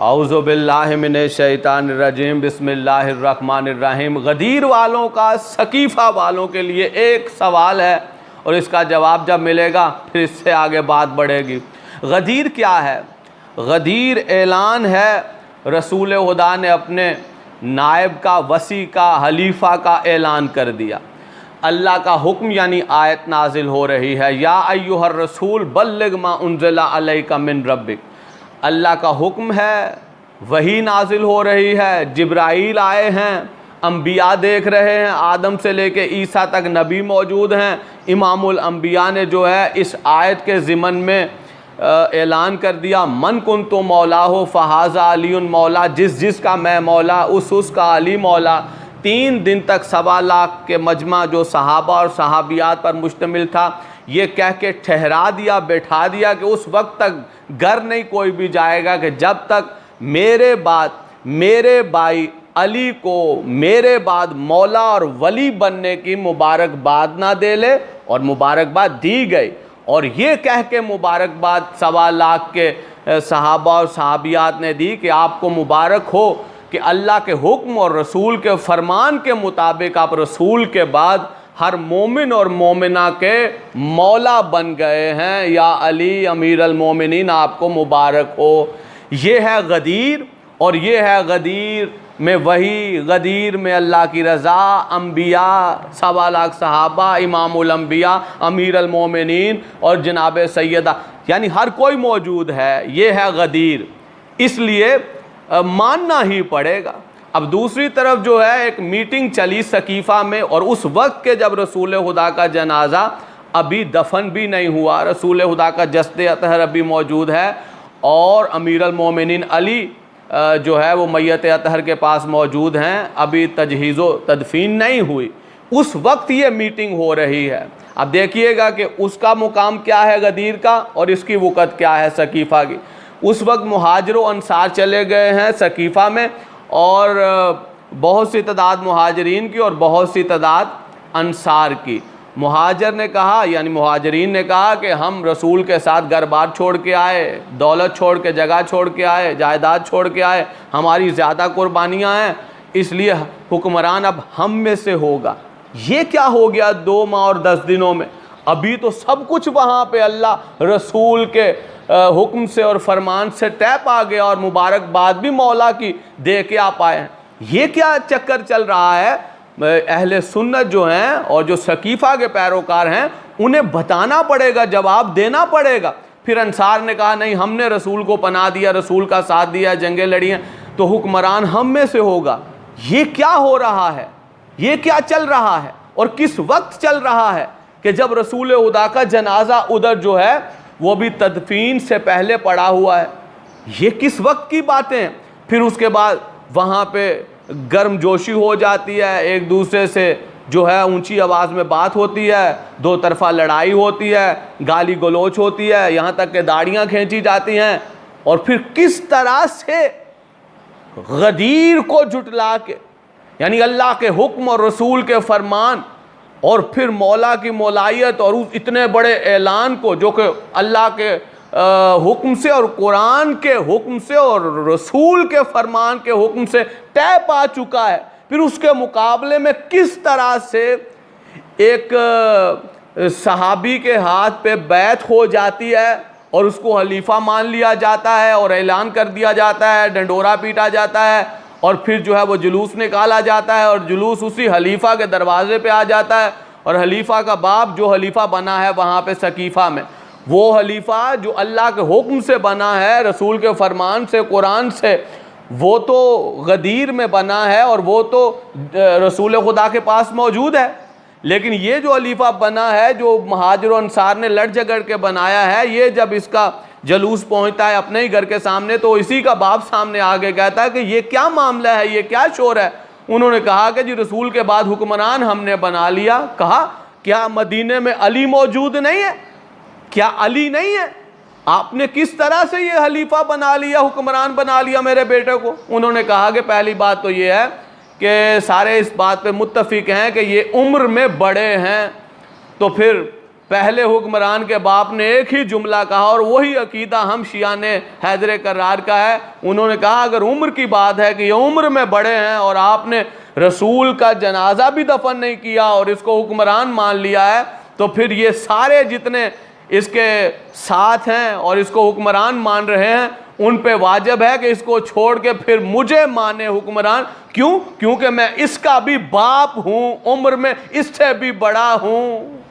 औज़ु बिल्लाहि मिनश शैतानिर रजीम, बिस्मिल्लाहिर रहमानिर रहीम। गदीर वालों का सकीफ़ा वालों के लिए एक सवाल है और इसका जवाब जब मिलेगा फिर इससे आगे बात बढ़ेगी। गदीर क्या है? गदीर ऐलान है, रसूल खुदा ने अपने नायब का, वसी का, हलीफ़ा का ऐलान कर दिया। अल्लाह का हुक्म यानी आयत नाजिल हो रही है, या अय्युहर रसूल बल्लिग मा उन्ज़िला अलैका मिन रब्बिक। अल्लाह का हुक्म है, वही नाजिल हो रही है, जिब्राइल आए हैं, अम्बिया देख रहे हैं, आदम से लेके ईसा तक नबी मौजूद हैं। इमामुल अम्बिया ने जो है इस आयत के ज़िमन में ऐलान कर दिया, मन कुन तो मौला हो फ़हाज़ा अलीउन मौला, जिस जिसका मैं मौला उसका अली मौला। 3 दिन तक 1.25 लाख के मजमा जो सहाबा और सहाबियात पर मुश्तमिल था, ये कह के ठहरा दिया, बैठा दिया कि उस वक्त तक घर नहीं कोई भी जाएगा कि जब तक मेरे बाद मेरे भाई अली को मेरे बाद मौला और वली बनने की मुबारकबाद ना दे ले। और मुबारकबाद दी गई, और ये कह के मुबारकबाद 1.25 लाख के सहाबा और सहाबियात ने दी कि आपको मुबारक हो कि अल्लाह के हुक्म और रसूल के फरमान के मुताबिक आप रसूल के बाद हर मोमिन और मोमिना के मौला बन गए हैं। या अली अमीर अल मोमिनीन, आपको मुबारक हो। ये है गदीर, और ये है गदीर में वही, गदीर में अल्लाह की रज़ा, अम्बिया, 1.25 लाख सहाबा, इमामुल अम्बिया, अमीर अल मोमिनीन और जनाब सैयदा, यानी हर कोई मौजूद है। ये है गदीर, इसलिए मानना ही पड़ेगा। अब दूसरी तरफ जो है एक मीटिंग चली सकीफ़ा में, और उस वक्त के जब रसूल खुदा का जनाजा अभी दफन भी नहीं हुआ, रसूल खुदा का जस्द अतहर अभी मौजूद है, और अमीर अल मोमिनीन अली जो है वो मैयत अतहर के पास मौजूद हैं, अभी तजहीज़ो तदफीन नहीं हुई, उस वक्त ये मीटिंग हो रही है। अब देखिएगा कि उसका मुकाम क्या है गदीर का, और इसकी वक़्त क्या है सकीफ़ा की। उस वक्त मुहाजिर व अंसार चले गए हैं सकीफ़ा में, और बहुत सी तादाद मुहाजिरीन की और बहुत सी तादाद अंसार की। मुहाजिर ने कहा, यानी मुहाजिरीन ने कहा कि हम रसूल के साथ घर बार छोड़ के आए, दौलत छोड़ के, जगह छोड़ के आए, जायदाद छोड़ के आए, हमारी ज़्यादा कुर्बानियाँ हैं, इसलिए हुक्मरान अब हम में से होगा। ये क्या हो गया 2 माह और 10 दिनों में? अभी तो सब कुछ वहाँ पे अल्लाह रसूल के हुक्म से और फरमान से तय पा गया, और मुबारकबाद भी मौला की दे के आप आए हैं। ये क्या चक्कर चल रहा है? अहले सुन्नत जो हैं और जो सकीफ़ा के पैरोकार हैं, उन्हें बताना पड़ेगा, जवाब देना पड़ेगा। फिर अंसार ने कहा नहीं, हमने रसूल को पनाह दिया, रसूल का साथ दिया, जंगें लड़ी हैं, तो हुक्मरान हम में से होगा। ये क्या हो रहा है? ये क्या चल रहा है? और किस वक्त चल रहा है कि जब रसूल खुदा का जनाजा उधर जो है वो भी तदफीन से पहले पड़ा हुआ है? ये किस वक्त की बातें? फिर उसके बाद वहाँ पे गर्म जोशी हो जाती है, एक दूसरे से जो है ऊंची आवाज़ में बात होती है, 2 तरफा लड़ाई होती है, गाली गलोच होती है, यहाँ तक कि दाढ़ियाँ खींची जाती हैं। और फिर किस तरह से गदीर को जुटला के, यानी अल्लाह के हुक्म और रसूल के फरमान, और फिर मौला की मौलायत और उस इतने बड़े ऐलान को जो कि अल्लाह के हुक्म से और कुरान के हुक्म से और रसूल के फरमान के हुक्म से तय पा चुका है, फिर उसके मुकाबले में किस तरह से एक सहाबी के हाथ पे बैत हो जाती है और उसको खलीफा मान लिया जाता है और ऐलान कर दिया जाता है, डंडोरा पीटा जाता है, और फिर जो है वो जुलूस निकाला जाता है, और जुलूस उसी खलीफा के दरवाजे पे आ जाता है, और खलीफा का बाप जो खलीफा बना है वहाँ पे सकीफ़ा में, वो खलीफा जो अल्लाह के हुक्म से बना है, रसूल के फरमान से, कुरान से, वो तो गदीर में बना है और वो तो रसूल खुदा के पास मौजूद है। लेकिन ये जो खलीफा बना है, जो मुहाजिर और अंसार ने लड़ झगड़ के बनाया है, ये जब इसका जलूस पहुंचता है अपने ही घर के सामने, तो इसी का बाप सामने आके कहता है कि ये क्या मामला है, ये क्या शोर है? उन्होंने कहा कि जी रसूल के बाद हुक्मरान हमने बना लिया। कहा क्या मदीने में अली मौजूद नहीं है? क्या अली नहीं है? आपने किस तरह से ये खलीफा बना लिया, हुक्मरान बना लिया मेरे बेटे को? उन्होंने कहा कि पहली बात तो ये है कि सारे इस बात पे मुत्तफिक हैं कि ये उम्र में बड़े हैं, तो फिर पहले हुक्मरान के बाप ने एक ही जुमला कहा और वही अकीदा हम शिया ने हैदर करार का है। उन्होंने कहा अगर उम्र की बात है कि ये उम्र में बड़े हैं और आपने रसूल का जनाजा भी दफन नहीं किया और इसको हुक्मरान मान लिया है, तो फिर ये सारे जितने इसके साथ हैं और इसको हुक्मरान मान रहे हैं उन पे वाजिब है कि इसको छोड़ के फिर मुझे माने हुक्मरान। क्यों? क्योंकि मैं इसका भी बाप हूं, उम्र में इससे भी बड़ा हूं।